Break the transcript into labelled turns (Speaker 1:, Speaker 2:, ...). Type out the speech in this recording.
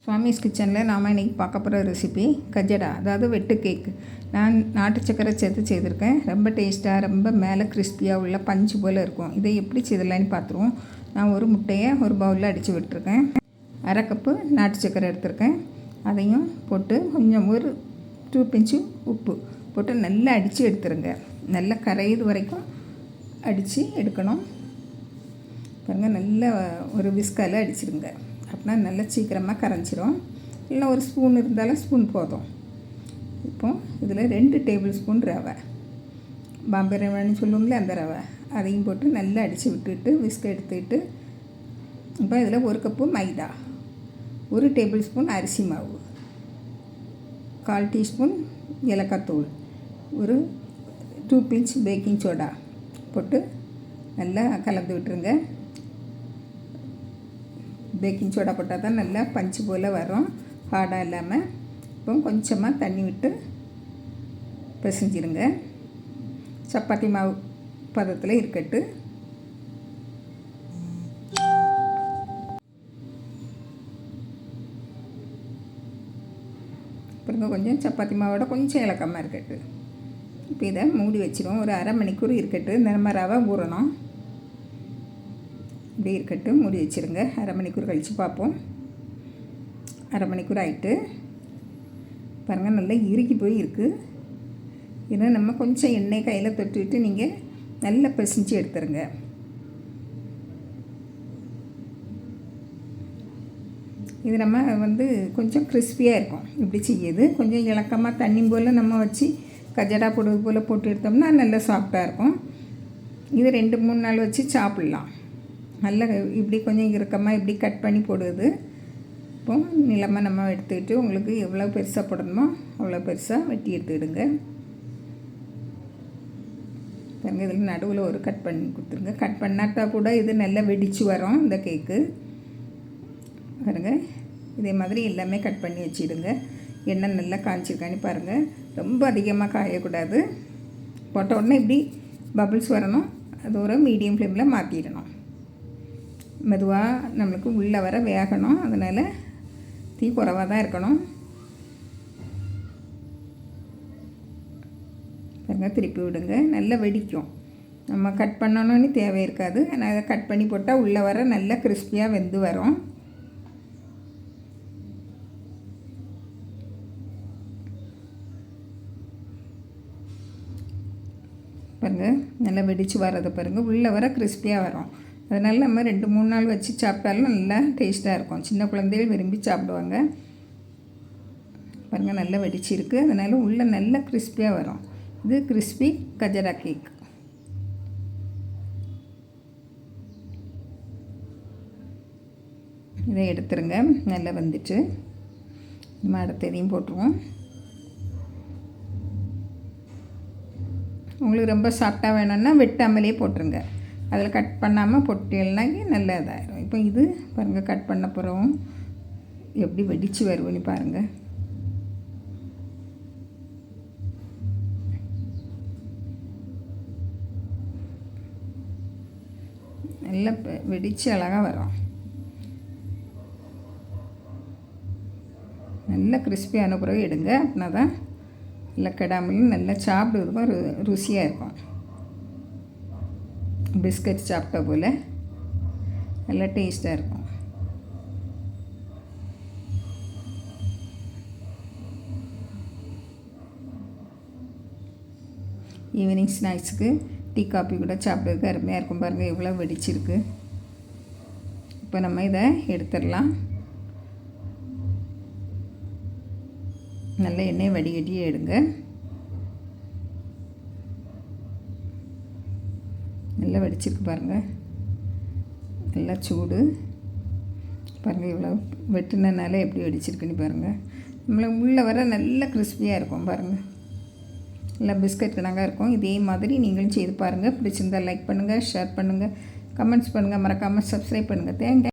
Speaker 1: சுவாமிஸ் கிச்சனில் நாம் இன்றைக்கி பார்க்க போகிற ரெசிபி கஜடா, அதாவது வெட்டு கேக்கு. நான் நாட்டு சக்கரை சேர்த்து செய்திருக்கேன். ரொம்ப டேஸ்ட்டாக, ரொம்ப மேலே கிறிஸ்பியாக உள்ள பஞ்சு போல் இருக்கும். இதை எப்படி செய்தலான்னு பார்த்துருவோம். நான் ஒரு முட்டையை ஒரு பவுலில் அடித்து விட்டுருக்கேன். அரை கப்பு நாட்டு சக்கரை எடுத்திருக்கேன். அதையும் போட்டு கொஞ்சம் ஒரு 2 பிஞ்சு உப்பு போட்டு நல்லா அடித்து எடுத்துருங்க. நல்லா கரையுது வரைக்கும் அடித்து எடுக்கணும். பாருங்கள், நல்லா ஒரு விஸ்கால் அடிச்சிடுங்க. அப்படின்னா நல்லா சீக்கிரமாக கரைஞ்சிரும். இல்லை ஒரு ஸ்பூன் இருந்தாலும் ஸ்பூன் போதும். இப்போது இதில் 2 டேபிள் ஸ்பூன் ரவை, பாம்பே ரவைன்னு சொல்லுவோம்ல அந்த ரவை, அதையும் போட்டு நல்லா அடித்து விட்டுட்டு விஸ்க் எடுத்துக்கிட்டு இப்போ இதில் 1 கப்பு மைதா, 1 டேபிள் ஸ்பூன் அரிசி மாவு, 1/4 டீஸ்பூன் ஏலக்காய் தூள், ஒரு 2 பிஞ்ச் பேக்கிங் சோடா போட்டு நல்லா கலந்து விட்டுருங்க. பேக்கிங் சோடா போட்டால் தான் நல்லா பஞ்சு போல் வரும், ஹார்டாக இல்லாமல். இப்போ கொஞ்சமாக தண்ணி விட்டு பிசைஞ்சிருங்க. சப்பாத்தி மாவு பதத்தில் இருக்கட்டு. அப்புறம் கொஞ்சம் சப்பாத்தி மாவோட கொஞ்சம் இலக்கமாக இருக்கட்டு. இப்போ இதை மூடி வச்சிடுவோம். ஒரு அரை மணிக்கூர் இருக்கட்டு. இந்த நம்ம ரவை ஊறணும். இப்படி இருக்கட்டு, மூடி வச்சுருங்க. அரை மணிக்கூர் கழித்து பார்ப்போம். அரை மணிக்கூர் ஆகிட்டு பாருங்கள், நல்லா இறுக்கி போய் இருக்குது. இதை நம்ம கொஞ்சம் எண்ணெய் கையில் தொட்டுவிட்டு நீங்கள் நல்லா பிசைஞ்சு எடுத்துருங்க. இது நம்ம கொஞ்சம் கிறிஸ்பியாக இருக்கும். இப்படி செய்யுது கொஞ்சம் இலக்கமாக தண்ணி போல் நம்ம வச்சு கஜடா போடுவது போல் போட்டு எடுத்தோம்னா நல்லா சாஃப்டாக இருக்கும். இது 2-3 நாள் வச்சு சாப்பிட்லாம். நல்லா இப்படி கொஞ்சம் இறுக்கமாக இப்படி கட் பண்ணி போடுவது. இப்போது நிலமாக நம்ம எடுத்துக்கிட்டு உங்களுக்கு எவ்வளோ பெருசாக போடணுமோ அவ்வளோ பெருசாக வெட்டி எடுத்துக்கிடுங்க. பாருங்க, இதில் நடுவில் ஒரு கட் பண்ணி கொடுத்துருங்க. கட் பண்ணாட்டா கூட இது நல்லா வெடித்து வரும் இந்த கேக்கு. பாருங்க, இதே மாதிரி எல்லாமே கட் பண்ணி வச்சுடுங்க. எண்ணெய் நல்லா காய்ச்சிருக்கான்னு பாருங்கள். ரொம்ப அதிகமாக காயக்கூடாது. போட்ட உடனே இப்படி பபிள்ஸ் வரணும். அது ஒரு மீடியம் ஃப்ளேமில் மாற்றிடணும். மெதுவாக நம்மளுக்கு உள்ளே வர வேகணும். அதனால் தீ குறைவாக தான் இருக்கணும். பாருங்க, திருப்பி விடுங்க. நல்லா வெடிக்கும். நம்ம கட் பண்ணணும்னு தேவை இருக்காது. ஆனால் அதை கட் பண்ணி போட்டால் உள்ளே வர நல்லா கிறிஸ்பியாக வெந்து வரும். பாருங்கள், நல்லா வெடித்து வர்றதை பாருங்கள். உள்ளே வர கிறிஸ்பியாக வரும். அதனால் நம்ம 2-3 நாள் வச்சு சாப்பிட்டாலும் நல்லா டேஸ்ட்டாக இருக்கும். சின்ன குழந்தைகள் விரும்பி சாப்பிடுவாங்க. பாருங்கள், நல்லா வெடிச்சிருக்கு. அதனால் உள்ளே நல்லா கிறிஸ்பியாக வரும். இது கிறிஸ்பி கஜடா கேக். இதை எடுத்துருங்க. நல்லா வந்துட்டு நம்ம அடுத்ததையும் போட்டுருவோம். உங்களுக்கு ரொம்ப சாஃப்டாக வேணும்னா வெட்டாமலே போட்டுருங்க. அதில் கட் பண்ணாமல் பொட்டியல்னாக்கி நல்லா இதாகிடும். இப்போ இது பாருங்கள், கட் பண்ண பிறகும் எப்படி வெடித்து வருவோன்னு பாருங்கள். நல்லா வெடித்து அழகாக வரும். நல்லா கிறிஸ்பியான பிறகு எடுங்க. அப்படின்னா தான் நல்லா கெடாமலும் நல்லா சாப்பிடுறதுக்கும் ருசியாக இருக்கும். பிஸ்கட் சாப்பிட்ட போல் நல்லா டேஸ்ட்டாக இருக்கும். ஈவினிங் ஸ்நாக்ஸுக்கு டீ காஃபி கூட சாப்பிட்றதுக்கு அருமையாக இருக்கும். பாருங்கள், எவ்வளோ வெடிச்சிருக்கு. இப்போ நம்ம இதை எடுத்துடலாம். நல்ல எண்ணெய் வடிகட்டியே எடுங்க. நல்லா வெடிச்சிருக்கு பாருங்கள். நல்லா சூடு. பாருங்கள், இவ்வளோ வெட்டினால எப்படி வெடிச்சிருக்குன்னு பாருங்கள். நம்மளை உள்ளே வர நல்ல கிறிஸ்பியாக இருக்கும். பாருங்கள், நல்லா பிஸ்கட் கணக்காக இருக்கும். இதே மாதிரி நீங்களும் செய்து பாருங்கள். பிடிச்சிருந்தால் லைக் பண்ணுங்கள், ஷேர் பண்ணுங்கள், கமெண்ட்ஸ் பண்ணுங்கள், மறக்காமல் சப்ஸ்கிரைப் பண்ணுங்கள். தேங்க்யூ.